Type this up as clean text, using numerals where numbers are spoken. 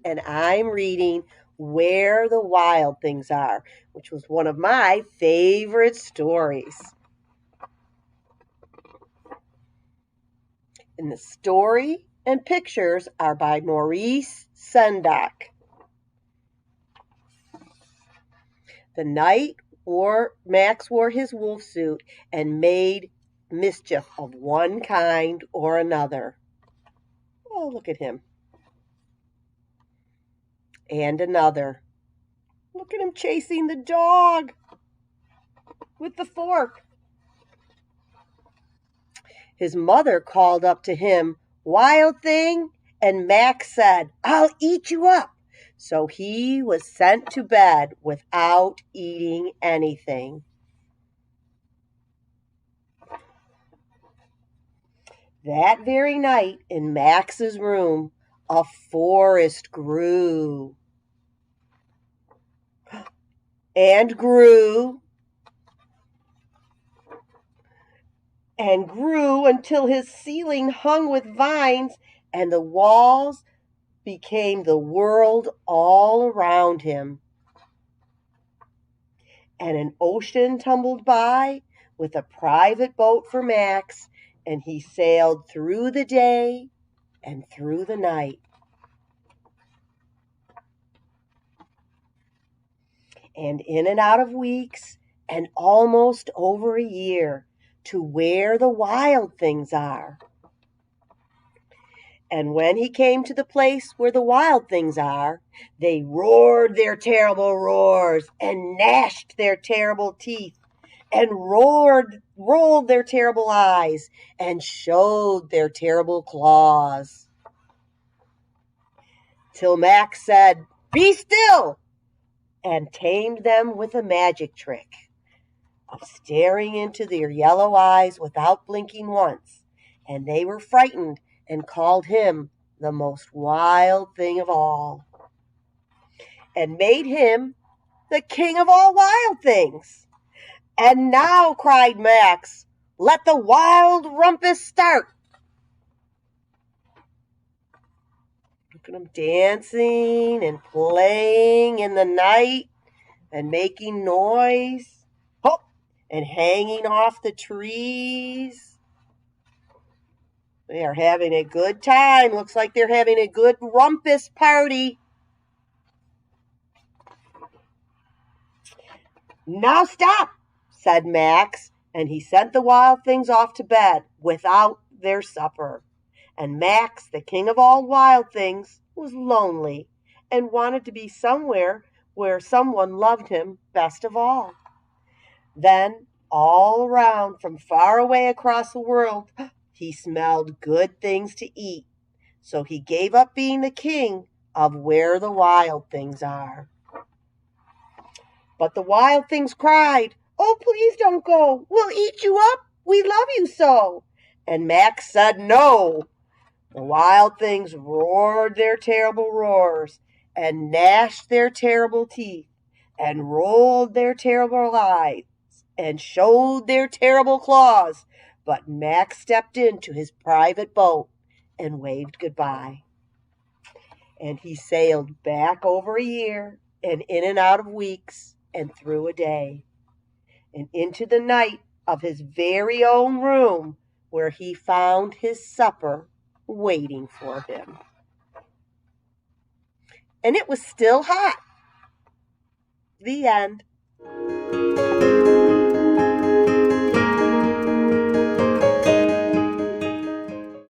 and I'm reading Where the Wild Things Are, which was one of my favorite stories. And the story and pictures are by Maurice Sendak. The night Max wore his wolf suit and made mischief of one kind or another. Oh, look at him. And another. Look at him chasing the dog with the fork. His mother called up to him, "Wild thing," and Max said, "I'll eat you up." So he was sent to bed without eating anything. That very night in Max's room, a forest grew and grew and grew until his ceiling hung with vines and the walls became the world all around him. And an ocean tumbled by with a private boat for Max, and he sailed through the day and through the night. And in and out of weeks and almost over a year to where the wild things are. And when he came to the place where the wild things are, they roared their terrible roars and gnashed their terrible teeth and rolled their terrible eyes and showed their terrible claws. Till Max said, "Be still," and tamed them with a magic trick of staring into their yellow eyes without blinking once, and they were frightened and called him the most wild thing of all, and made him the king of all wild things. "And now," cried Max, "let the wild rumpus start." Look at him dancing and playing in the night and making noise, hop, and hanging off the trees. They are having a good time. Looks like they're having a good rumpus party. "Now stop," said Max, and he sent the wild things off to bed without their supper. And Max, the king of all wild things, was lonely and wanted to be somewhere where someone loved him best of all. Then, all around, from far away across the world, he smelled good things to eat. So he gave up being the king of where the wild things are. But the wild things cried, "Oh, please don't go. We'll eat you up. We love you so." And Max said no. The wild things roared their terrible roars and gnashed their terrible teeth and rolled their terrible eyes and showed their terrible claws. But Max stepped into his private boat and waved goodbye. And he sailed back over a year and in and out of weeks and through a day and into the night of his very own room where he found his supper waiting for him. And it was still hot. The end.